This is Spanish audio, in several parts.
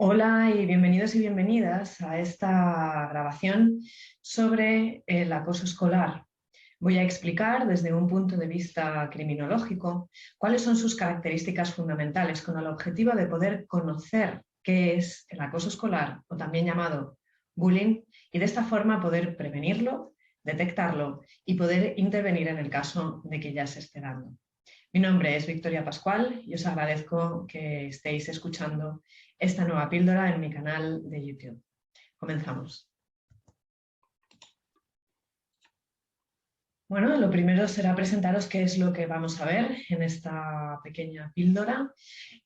Hola y bienvenidos y bienvenidas a esta grabación sobre el acoso escolar. Voy a explicar desde un punto de vista criminológico cuáles son sus características fundamentales con el objetivo de poder conocer qué es el acoso escolar o también llamado bullying y de esta forma poder prevenirlo, detectarlo y poder intervenir en el caso de que ya se esté dando. Mi nombre es Victoria Pascual y os agradezco que estéis escuchando esta nueva píldora en mi canal de YouTube. Comenzamos. Bueno, lo primero será presentaros qué es lo que vamos a ver en esta pequeña píldora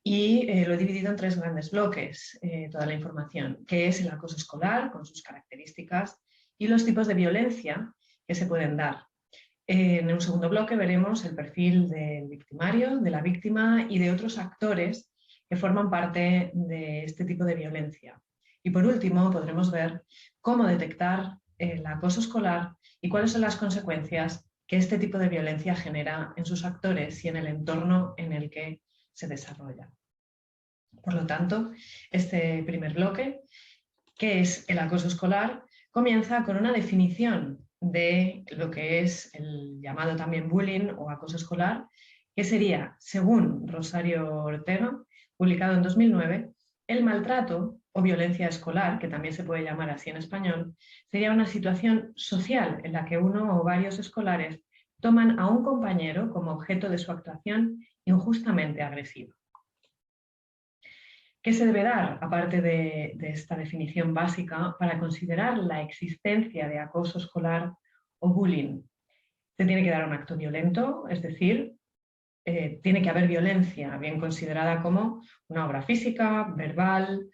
y lo he dividido en tres grandes bloques, toda la información, qué es el acoso escolar con sus características y los tipos de violencia que se pueden dar. En un segundo bloque veremos el perfil del victimario, de la víctima y de otros actores que forman parte de este tipo de violencia. Y por último podremos ver cómo detectar el acoso escolar y cuáles son las consecuencias que este tipo de violencia genera en sus actores y en el entorno en el que se desarrolla. Por lo tanto, este primer bloque, que es el acoso escolar, comienza con una definición de lo que es el llamado también bullying o acoso escolar, que sería, según Rosario Ortega, publicado en 2009, el maltrato o violencia escolar, que también se puede llamar así en español, sería una situación social en la que uno o varios escolares toman a un compañero como objeto de su actuación injustamente agresiva. ¿Qué se debe dar, aparte de esta definición básica, para considerar la existencia de acoso escolar o bullying? Se tiene que dar un acto violento, es decir, tiene que haber violencia, bien considerada como una obra física, verbal,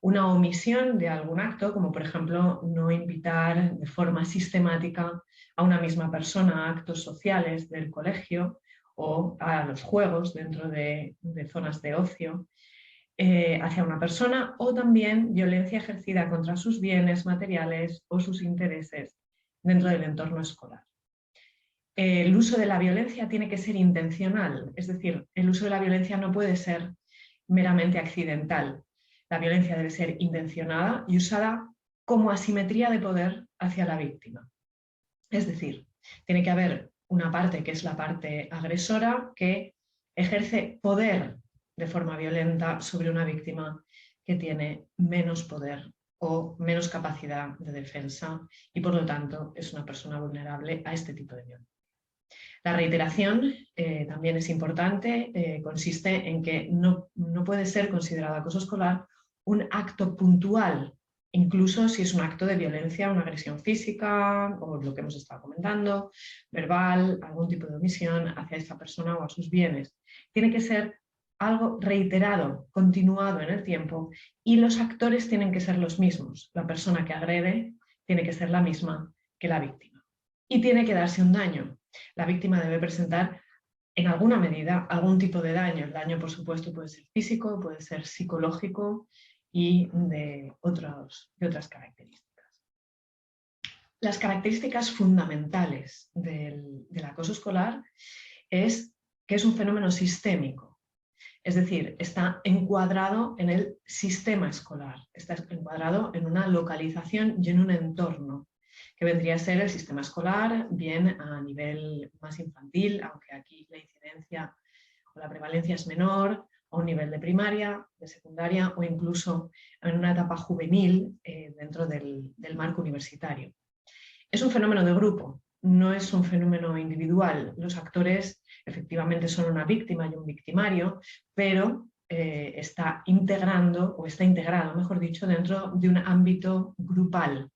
una omisión de algún acto, como por ejemplo no invitar de forma sistemática a una misma persona a actos sociales del colegio o a los juegos dentro de zonas de ocio, hacia una persona, o también violencia ejercida contra sus bienes materiales o sus intereses dentro del entorno escolar. El uso de la violencia tiene que ser intencional, es decir, el uso de la violencia no puede ser meramente accidental. La violencia debe ser intencionada y usada como asimetría de poder hacia la víctima. Es decir, tiene que haber una parte que es la parte agresora que ejerce poder de forma violenta sobre una víctima que tiene menos poder o menos capacidad de defensa y por lo tanto es una persona vulnerable a este tipo de violencia. La reiteración también es importante, consiste en que no puede ser considerado acoso escolar un acto puntual, incluso si es un acto de violencia, una agresión física, o lo que hemos estado comentando, verbal, algún tipo de omisión hacia esta persona o a sus bienes. Tiene que ser algo reiterado, continuado en el tiempo, y los actores tienen que ser los mismos. La persona que agrede tiene que ser la misma que la víctima. Y tiene que darse un daño. La víctima debe presentar en alguna medida algún tipo de daño. El daño, por supuesto, puede ser físico, puede ser psicológico y de otras características. Las características fundamentales del acoso escolar es que es un fenómeno sistémico. Es decir, está encuadrado en el sistema escolar, está encuadrado en una localización y en un entorno, que vendría a ser el sistema escolar, bien a nivel más infantil, aunque aquí la incidencia o la prevalencia es menor, a un nivel de primaria, de secundaria o incluso en una etapa juvenil dentro del marco universitario. Es un fenómeno de grupo, no es un fenómeno individual. Los actores efectivamente son una víctima y un victimario, pero está integrado, mejor dicho, dentro de un ámbito grupal.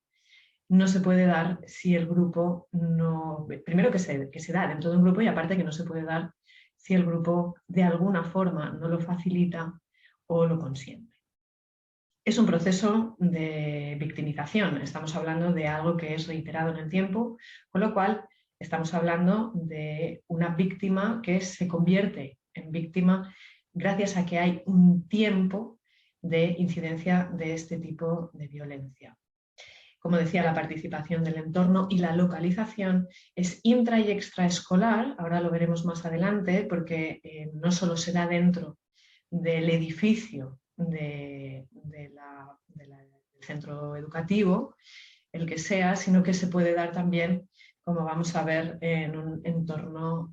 No se puede dar si el grupo no... Primero que se da dentro de un grupo y aparte que no se puede dar si el grupo de alguna forma no lo facilita o lo consiente. Es un proceso de victimización, estamos hablando de algo que es reiterado en el tiempo, con lo cual estamos hablando de una víctima que se convierte en víctima gracias a que hay un tiempo de incidencia de este tipo de violencia. Como decía, la participación del entorno y la localización es intra y extraescolar, ahora lo veremos más adelante, porque no solo se da dentro del edificio del centro educativo, el que sea, sino que se puede dar también, como vamos a ver, en un entorno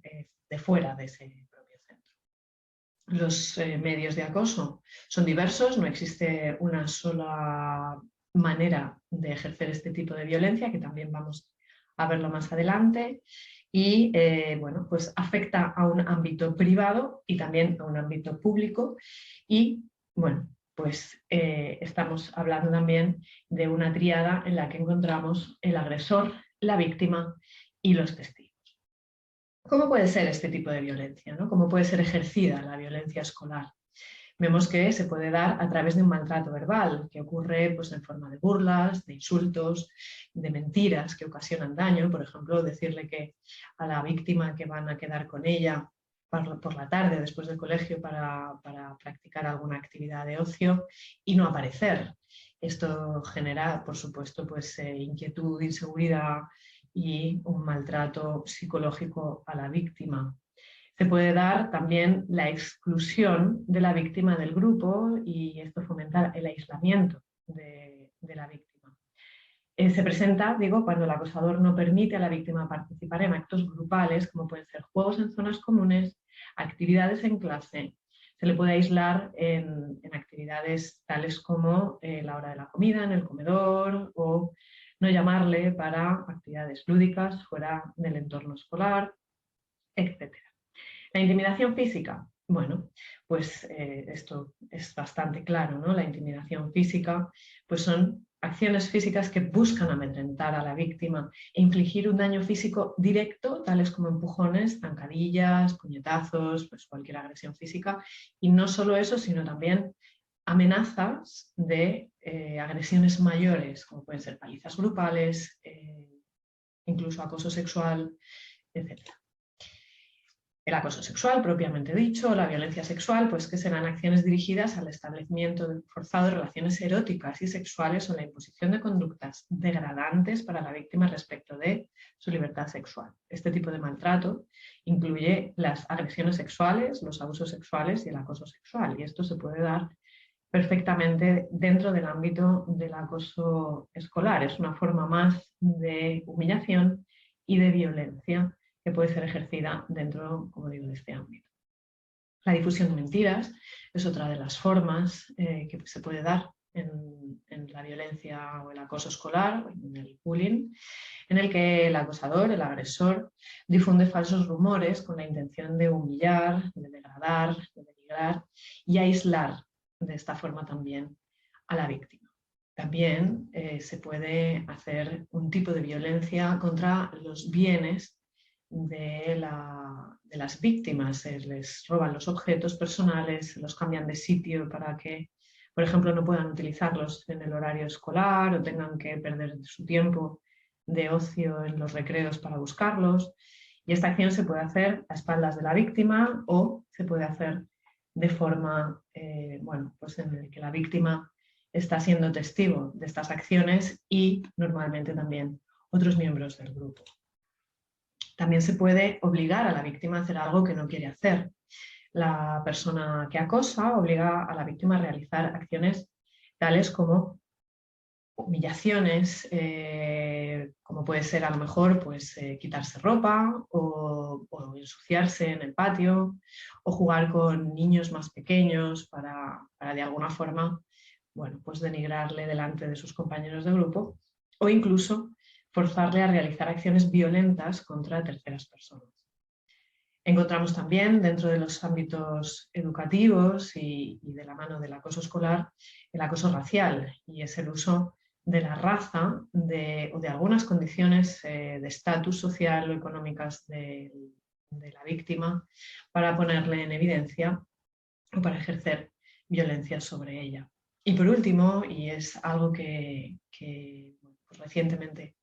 de fuera de ese propio centro. Los medios de acoso son diversos, no existe una sola manera de ejercer este tipo de violencia, que también vamos a verlo más adelante, y bueno, pues afecta a un ámbito privado y también a un ámbito público, y bueno, pues estamos hablando también de una tríada en la que encontramos el agresor, la víctima y los testigos. ¿Cómo puede ser este tipo de violencia, ¿no? ¿Cómo puede ser ejercida la violencia escolar? Vemos que se puede dar a través de un maltrato verbal, que ocurre pues, en forma de burlas, de insultos, de mentiras que ocasionan daño. Por ejemplo, decirle que a la víctima que van a quedar con ella por la tarde después del colegio para practicar alguna actividad de ocio y no aparecer. Esto genera, por supuesto, pues, inquietud, inseguridad y un maltrato psicológico a la víctima. Se puede dar también la exclusión de la víctima del grupo y esto fomenta el aislamiento de la víctima. Se presenta, digo, cuando el acosador no permite a la víctima participar en actos grupales, como pueden ser juegos en zonas comunes, actividades en clase. Se le puede aislar en actividades tales como la hora de la comida, en el comedor, o no llamarle para actividades lúdicas fuera del entorno escolar, etc. La intimidación física, bueno, pues esto es bastante claro, ¿no? La intimidación física pues son acciones físicas que buscan amedrentar a la víctima e infligir un daño físico directo, tales como empujones, zancadillas, puñetazos, pues cualquier agresión física. Y no solo eso, sino también amenazas de agresiones mayores, como pueden ser palizas grupales, incluso acoso sexual, etc. El acoso sexual, propiamente dicho, la violencia sexual, pues que serán acciones dirigidas al establecimiento forzado de relaciones eróticas y sexuales o la imposición de conductas degradantes para la víctima respecto de su libertad sexual. Este tipo de maltrato incluye las agresiones sexuales, los abusos sexuales y el acoso sexual, y esto se puede dar perfectamente dentro del ámbito del acoso escolar. Es una forma más de humillación y de violencia que puede ser ejercida dentro, como digo, de este ámbito. La difusión de mentiras es otra de las formas que se puede dar en la violencia o el acoso escolar, en el bullying, en el que el acosador, el agresor, difunde falsos rumores con la intención de humillar, de degradar, de denigrar y aislar de esta forma también a la víctima. También se puede hacer un tipo de violencia contra los bienes de las víctimas. Les roban los objetos personales, los cambian de sitio para que, por ejemplo, no puedan utilizarlos en el horario escolar o tengan que perder su tiempo de ocio en los recreos para buscarlos. Y esta acción se puede hacer a espaldas de la víctima o se puede hacer de forma, bueno, pues en el que la víctima está siendo testigo de estas acciones y normalmente también otros miembros del grupo. También se puede obligar a la víctima a hacer algo que no quiere hacer. La persona que acosa obliga a la víctima a realizar acciones tales como humillaciones, como puede ser a lo mejor pues, quitarse ropa o ensuciarse en el patio o jugar con niños más pequeños para de alguna forma, bueno, pues denigrarle delante de sus compañeros de grupo o incluso forzarle a realizar acciones violentas contra terceras personas. Encontramos también dentro de los ámbitos educativos y de la mano del acoso escolar el acoso racial, y es el uso de la raza o de algunas condiciones de estatus social o económicas de la víctima para ponerle en evidencia o para ejercer violencia sobre ella. Y por último, y es algo que pues recientemente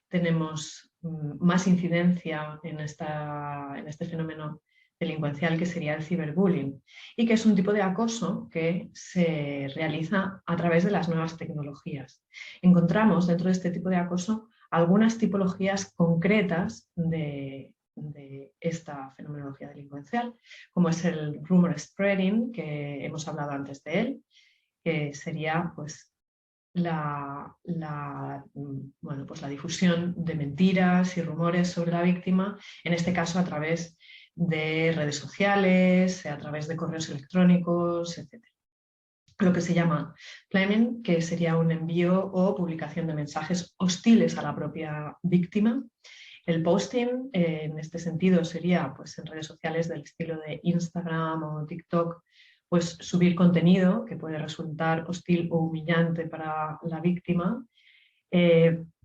tenemos más incidencia en este fenómeno delincuencial, que sería el ciberbullying, y que es un tipo de acoso que se realiza a través de las nuevas tecnologías. Encontramos dentro de este tipo de acoso algunas tipologías concretas de esta fenomenología delincuencial, como es el rumor spreading, que hemos hablado antes de él, que sería pues, pues la difusión de mentiras y rumores sobre la víctima, en este caso a través de redes sociales, a través de correos electrónicos, etc. Lo que se llama flaming, que sería un envío o publicación de mensajes hostiles a la propia víctima. El posting, en este sentido, sería pues, en redes sociales del estilo de Instagram o TikTok, pues subir contenido que puede resultar hostil o humillante para la víctima.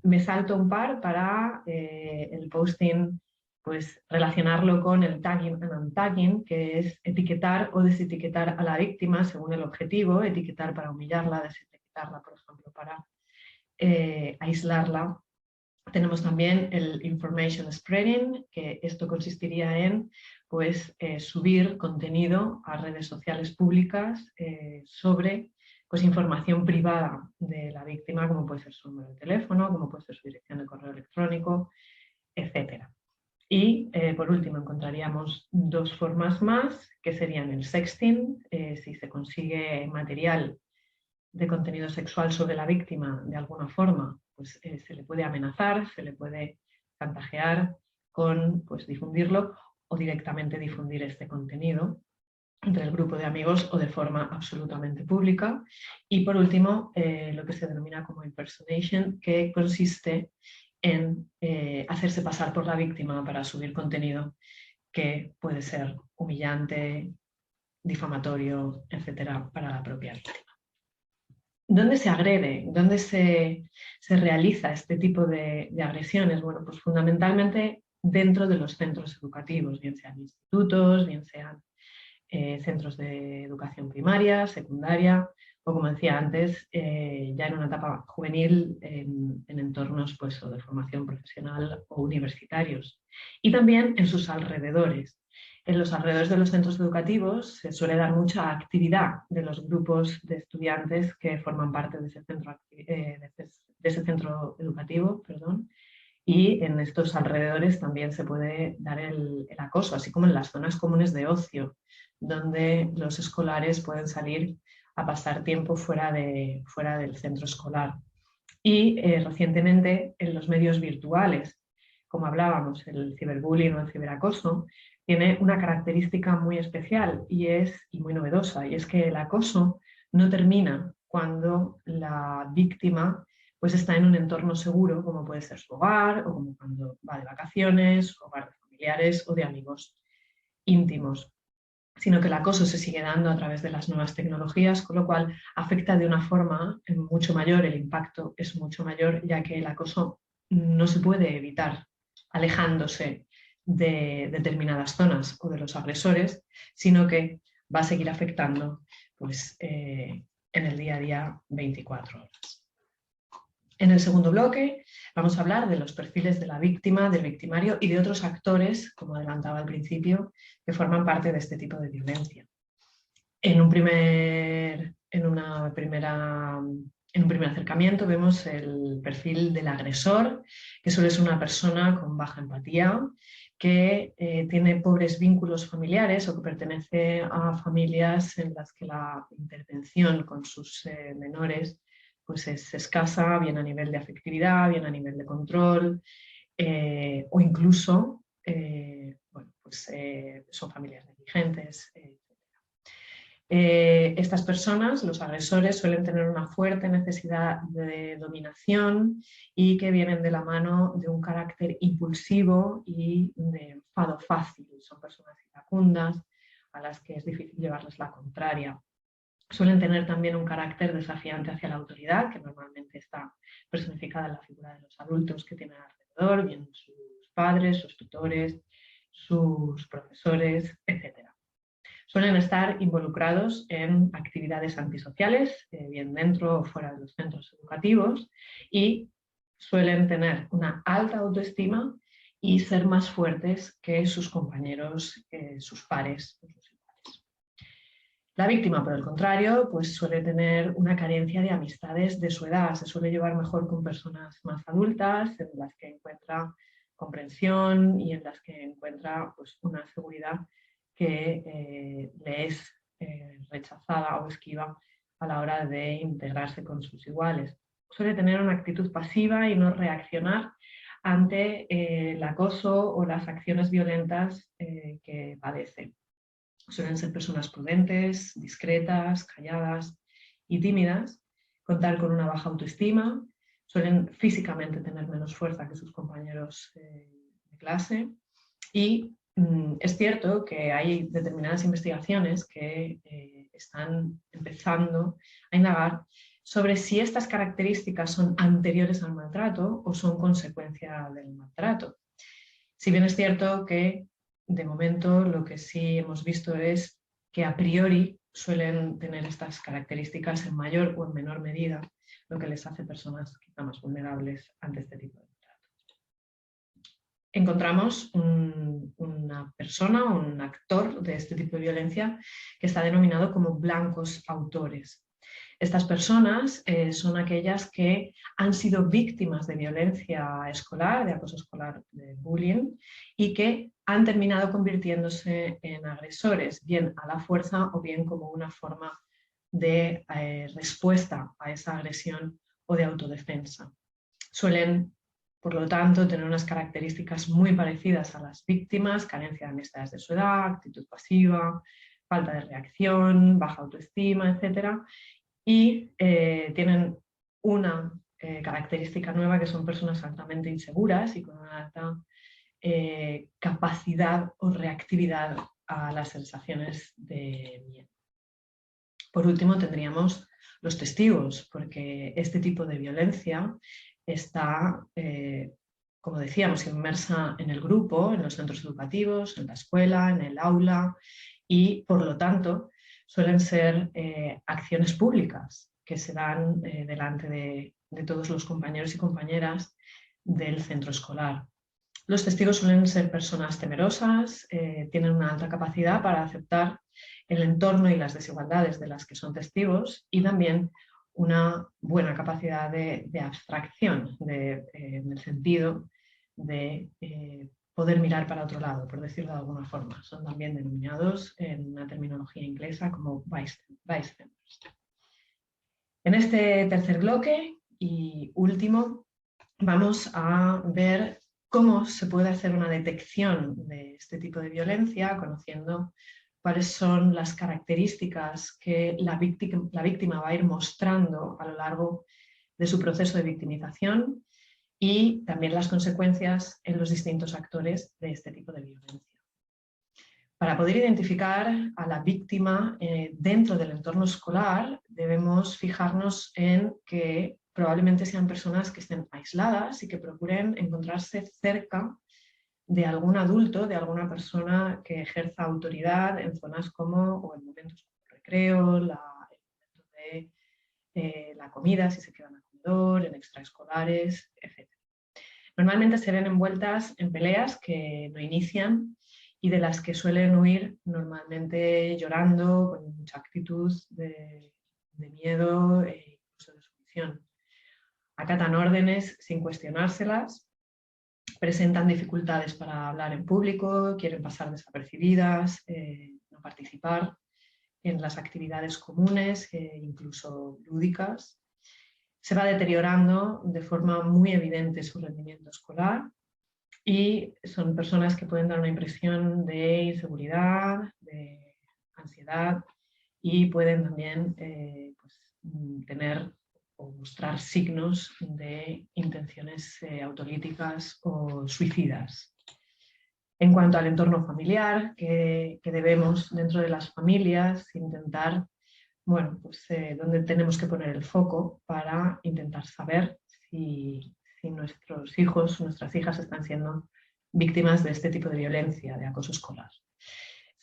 Me salto un par para el posting, pues relacionarlo con el tagging and untagging, que es etiquetar o desetiquetar a la víctima según el objetivo, etiquetar para humillarla, desetiquetarla, por ejemplo, para aislarla. Tenemos también el information spreading, que esto consistiría en pues, subir contenido a redes sociales públicas sobre pues, información privada de la víctima, como puede ser su número de teléfono, como puede ser su dirección de correo electrónico, etc. Y por último encontraríamos dos formas más, que serían el sexting, si se consigue material de contenido sexual sobre la víctima de alguna forma, pues se le puede amenazar, se le puede chantajear con pues, difundirlo o directamente difundir este contenido entre el grupo de amigos o de forma absolutamente pública. Y por último, lo que se denomina como impersonation, que consiste en hacerse pasar por la víctima para subir contenido que puede ser humillante, difamatorio, etcétera, para la propia víctima. ¿Dónde se agrede? ¿Dónde se realiza este tipo de agresiones? Bueno, pues fundamentalmente dentro de los centros educativos, bien sean institutos, bien sean centros de educación primaria, secundaria, o como decía antes, ya en una etapa juvenil en entornos pues, o de formación profesional o universitarios. Y también en sus alrededores. En los alrededores de los centros educativos se suele dar mucha actividad de los grupos de estudiantes que forman parte de ese centro educativo, perdón, y en estos alrededores también se puede dar el acoso, así como en las zonas comunes de ocio, donde los escolares pueden salir a pasar tiempo fuera del centro escolar. Y recientemente en los medios virtuales, como hablábamos, el ciberbullying o el ciberacoso, tiene una característica muy especial y muy novedosa, y es que el acoso no termina cuando la víctima pues está en un entorno seguro, como puede ser su hogar, o como cuando va de vacaciones, hogar de familiares o de amigos íntimos, sino que el acoso se sigue dando a través de las nuevas tecnologías, con lo cual afecta de una forma mucho mayor, el impacto es mucho mayor, ya que el acoso no se puede evitar alejándose de determinadas zonas o de los agresores, sino que va a seguir afectando pues, en el día a día 24 horas. En el segundo bloque vamos a hablar de los perfiles de la víctima, del victimario y de otros actores, como adelantaba al principio, que forman parte de este tipo de violencia. En un primer acercamiento vemos el perfil del agresor, que suele ser una persona con baja empatía, que tiene pobres vínculos familiares o que pertenece a familias en las que la intervención con sus menores pues es escasa, bien a nivel de afectividad, bien a nivel de control, o incluso son familias negligentes. Estas personas, los agresores, suelen tener una fuerte necesidad de dominación y que vienen de la mano de un carácter impulsivo y de enfado fácil. Son personas iracundas a las que es difícil llevarles la contraria. Suelen tener también un carácter desafiante hacia la autoridad, que normalmente está personificada en la figura de los adultos que tienen alrededor, bien sus padres, sus tutores, sus profesores, etc. Suelen estar involucrados en actividades antisociales, bien dentro o fuera de los centros educativos, y suelen tener una alta autoestima y ser más fuertes que sus compañeros, sus pares. La víctima, por el contrario, pues suele tener una carencia de amistades de su edad, se suele llevar mejor con personas más adultas, en las que encuentra comprensión y en las que encuentra pues, una seguridad que le es rechazada o esquiva a la hora de integrarse con sus iguales. Suele tener una actitud pasiva y no reaccionar ante el acoso o las acciones violentas que padece. Suelen ser personas prudentes, discretas, calladas y tímidas, contar con una baja autoestima, suelen físicamente tener menos fuerza que sus compañeros de clase y es cierto que hay determinadas investigaciones que están empezando a indagar sobre si estas características son anteriores al maltrato o son consecuencia del maltrato. Si bien es cierto que de momento lo que sí hemos visto es que a priori suelen tener estas características en mayor o en menor medida, lo que les hace personas quizá más vulnerables ante este tipo de maltrato. Encontramos una persona, un actor de este tipo de violencia que está denominado como blancos autores. Estas personas son aquellas que han sido víctimas de violencia escolar, de acoso escolar, de bullying, y que han terminado convirtiéndose en agresores, bien a la fuerza o bien como una forma de respuesta a esa agresión o de autodefensa. Suelen, por lo tanto, tener unas características muy parecidas a las víctimas: carencia de amistades de su edad, actitud pasiva, falta de reacción, baja autoestima, etc. Y tienen una característica nueva, que son personas altamente inseguras y con una alta capacidad o reactividad a las sensaciones de miedo. Por último, tendríamos los testigos, porque este tipo de violencia está, como decíamos, inmersa en el grupo, en los centros educativos, en la escuela, en el aula, y por lo tanto suelen ser acciones públicas que se dan delante de todos los compañeros y compañeras del centro escolar. Los testigos suelen ser personas temerosas, tienen una alta capacidad para aceptar el entorno y las desigualdades de las que son testigos, y también una buena capacidad de abstracción, en el sentido de poder mirar para otro lado, por decirlo de alguna forma. Son también denominados en una terminología inglesa como bystanders. En este tercer bloque y último vamos a ver cómo se puede hacer una detección de este tipo de violencia, conociendo cuáles son las características que la víctima va a ir mostrando a lo largo de su proceso de victimización, y también las consecuencias en los distintos actores de este tipo de violencia. Para poder identificar a la víctima dentro del entorno escolar, debemos fijarnos en que probablemente sean personas que estén aisladas y que procuren encontrarse cerca de algún adulto, de alguna persona que ejerza autoridad en zonas como, o en momentos como el recreo, el momento de la comida, si se quedan al comedor, en extraescolares, etc. Normalmente se ven envueltas en peleas que no inician y de las que suelen huir normalmente llorando, con mucha actitud de miedo e incluso de sumisión. Acatan órdenes sin cuestionárselas, presentan dificultades para hablar en público, quieren pasar desapercibidas, no participar en las actividades comunes, incluso lúdicas. Se va deteriorando de forma muy evidente su rendimiento escolar, y son personas que pueden dar una impresión de inseguridad, de ansiedad, y pueden también tener o mostrar signos de intenciones autolíticas o suicidas. En cuanto al entorno familiar, que debemos dentro de las familias intentar, bueno, pues dónde tenemos que poner el foco para intentar saber si nuestros hijos, nuestras hijas están siendo víctimas de este tipo de violencia, de acoso escolar.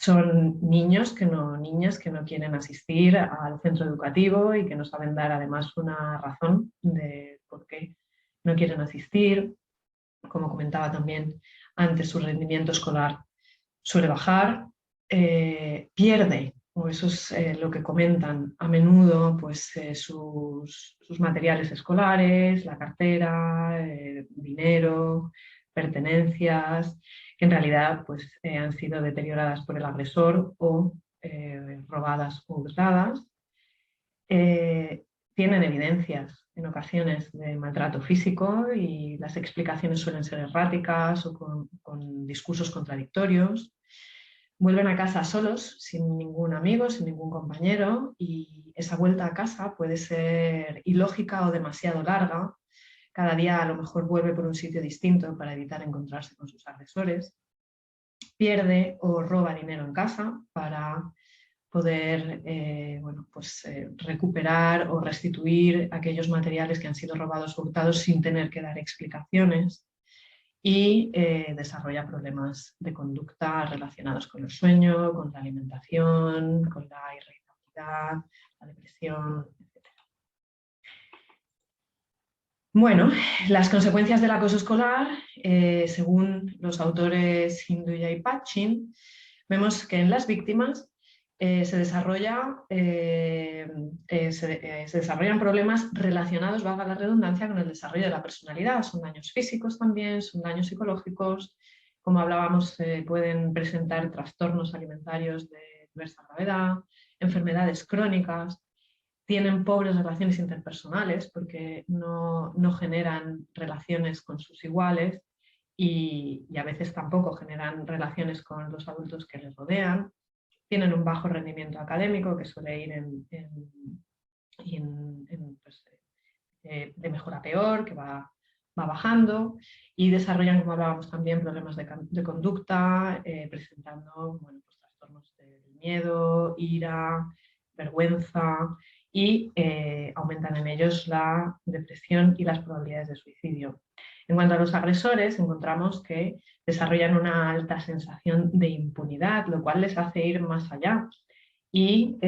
Son niñas que no quieren asistir al centro educativo y que no saben dar además una razón de por qué no quieren asistir. Como comentaba también antes, su rendimiento escolar suele bajar, pierde, o eso es lo que comentan a menudo, pues sus materiales escolares, la cartera, dinero, pertenencias, que en realidad pues, han sido deterioradas por el agresor o robadas o hurtadas. tienen evidencias en ocasiones de maltrato físico y las explicaciones suelen ser erráticas o con discursos contradictorios. Vuelven a casa solos, sin ningún amigo, sin ningún compañero, y esa vuelta a casa puede ser ilógica o demasiado larga. Cada día a lo mejor vuelve por un sitio distinto para evitar encontrarse con sus agresores. Pierde o roba dinero en casa para poder recuperar o restituir aquellos materiales que han sido robados o hurtados sin tener que dar explicaciones. Y desarrolla problemas de conducta relacionados con el sueño, con la alimentación, con la irritabilidad, la depresión, etc. Bueno, las consecuencias del acoso escolar, según los autores Hinduya y Patchin, vemos que en las víctimas se desarrollan problemas relacionados, valga la redundancia, con el desarrollo de la personalidad. Son daños físicos también, son daños psicológicos. Como hablábamos, pueden presentar trastornos alimentarios de diversa gravedad, enfermedades crónicas. Tienen pobres relaciones interpersonales porque no generan relaciones con sus iguales y a veces tampoco generan relaciones con los adultos que les rodean. Tienen un bajo rendimiento académico que suele ir de mejor a peor, que va bajando, y desarrollan, como hablábamos también, problemas de conducta, presentando trastornos del miedo, ira, vergüenza, y aumentan en ellos la depresión y las probabilidades de suicidio. En cuanto a los agresores, encontramos que desarrollan una alta sensación de impunidad, lo cual les hace ir más allá y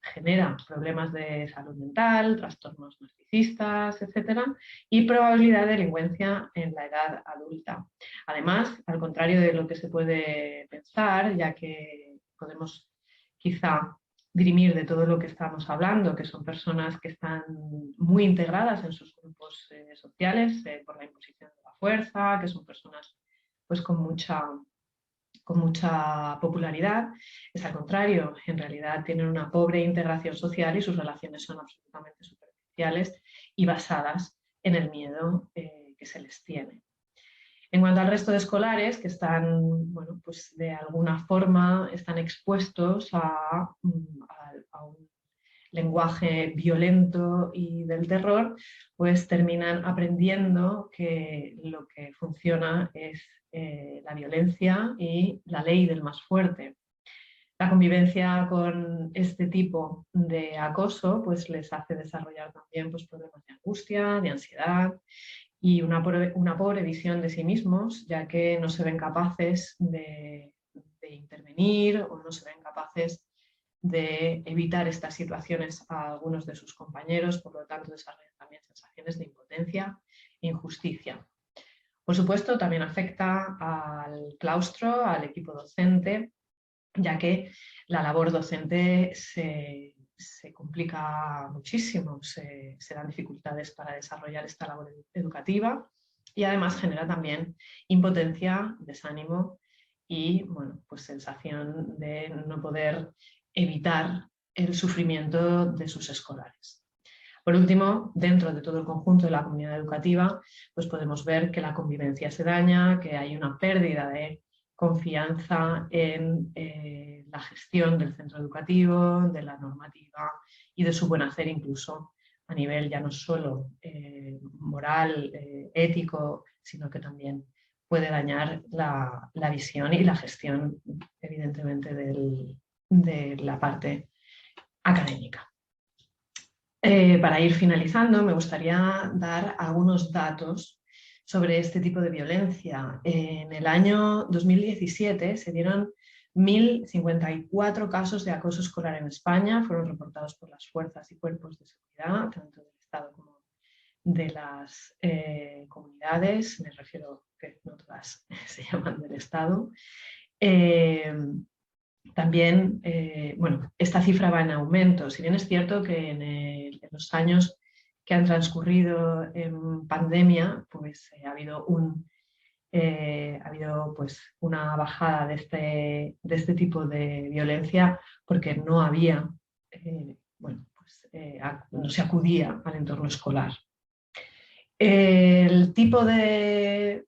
genera problemas de salud mental, trastornos narcisistas, etc. Y probabilidad de delincuencia en la edad adulta. Además, al contrario de lo que se puede pensar, ya que podemos quizá dirimir de todo lo que estamos hablando, que son personas que están muy integradas en sus grupos sociales por la imposición de la fuerza, que son personas pues con mucha popularidad, es al contrario, en realidad tienen una pobre integración social y sus relaciones son absolutamente superficiales y basadas en el miedo que se les tiene. En cuanto al resto de escolares, que están, pues de alguna forma están expuestos a un lenguaje violento y del terror, pues terminan aprendiendo que lo que funciona es la violencia y la ley del más fuerte. La convivencia con este tipo de acoso pues les hace desarrollar también pues, problemas de angustia, de ansiedad y una pobre visión de sí mismos, ya que no se ven capaces de intervenir o no se ven capaces de evitar estas situaciones a algunos de sus compañeros, por lo tanto desarrollan también sensaciones de impotencia e injusticia. Por supuesto, también afecta al claustro, al equipo docente, ya que la labor docente se complica muchísimo, se dan dificultades para desarrollar esta labor educativa y además genera también impotencia, desánimo y pues sensación de no poder evitar el sufrimiento de sus escolares. Por último, dentro de todo el conjunto de la comunidad educativa, pues podemos ver que la convivencia se daña, que hay una pérdida de confianza en la gestión del centro educativo, de la normativa y de su buen hacer incluso a nivel ya no solo moral, ético, sino que también puede dañar la visión y la gestión, evidentemente, de la parte académica. Para ir finalizando, me gustaría dar algunos datos sobre este tipo de violencia. En el año 2017 se dieron 1.054 casos de acoso escolar en España, fueron reportados por las fuerzas y cuerpos de seguridad, tanto del Estado como de las comunidades, me refiero que no todas se llaman del Estado. También, esta cifra va en aumento, si bien es cierto que en los años que han transcurrido en pandemia, pues ha habido pues, una bajada de este tipo de violencia porque no había no se acudía al entorno escolar. El tipo de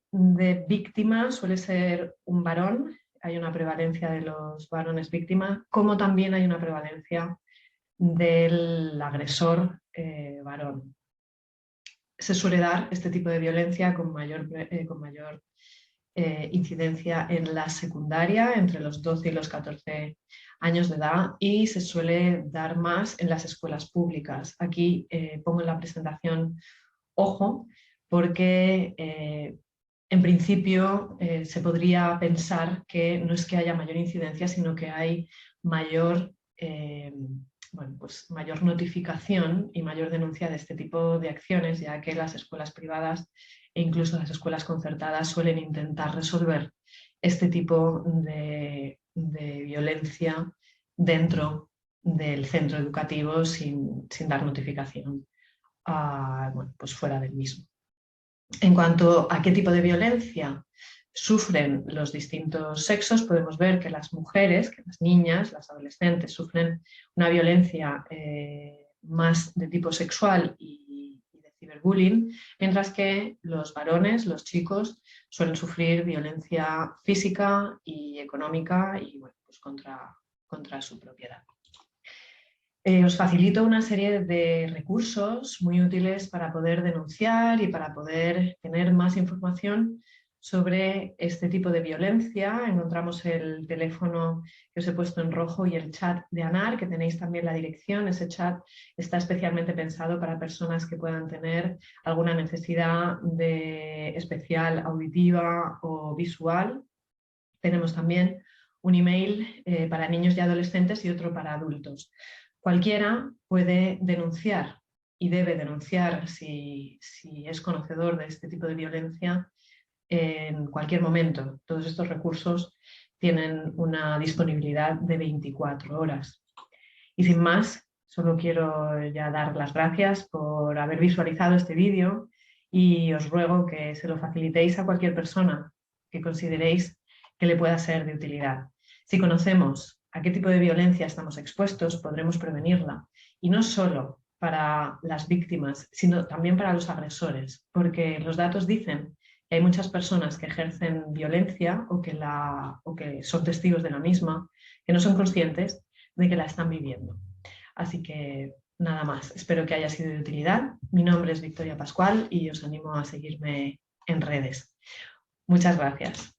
víctima suele ser un varón, hay una prevalencia de los varones víctimas, como también hay una prevalencia del agresor varón. Se suele dar este tipo de violencia con mayor incidencia en la secundaria, entre los 12 y los 14 años de edad, y se suele dar más en las escuelas públicas. Aquí pongo en la presentación ojo, porque en principio se podría pensar que no es que haya mayor incidencia, sino que hay mayor, mayor notificación y mayor denuncia de este tipo de acciones, ya que las escuelas privadas e incluso las escuelas concertadas suelen intentar resolver este tipo de violencia dentro del centro educativo sin dar notificación fuera del mismo. En cuanto a qué tipo de violencia sufren los distintos sexos, podemos ver que las mujeres, que las niñas, las adolescentes sufren una violencia más de tipo sexual y de ciberbullying, mientras que los varones, los chicos, suelen sufrir violencia física y económica y contra su propiedad. Os facilito una serie de recursos muy útiles para poder denunciar y para poder tener más información sobre este tipo de violencia. Encontramos el teléfono que os he puesto en rojo y el chat de ANAR, que tenéis también la dirección. Ese chat está especialmente pensado para personas que puedan tener alguna necesidad especial auditiva o visual. Tenemos también un email para niños y adolescentes y otro para adultos. Cualquiera puede denunciar y debe denunciar si es conocedor de este tipo de violencia en cualquier momento. Todos estos recursos tienen una disponibilidad de 24 horas. Y sin más, solo quiero ya dar las gracias por haber visualizado este vídeo y os ruego que se lo facilitéis a cualquier persona que consideréis que le pueda ser de utilidad. Si conocemos a qué tipo de violencia estamos expuestos, podremos prevenirla. Y no solo para las víctimas, sino también para los agresores, porque los datos dicen que hay muchas personas que ejercen violencia o que son testigos de la misma, que no son conscientes de que la están viviendo. Así que nada más, espero que haya sido de utilidad. Mi nombre es Victoria Pascual y os animo a seguirme en redes. Muchas gracias.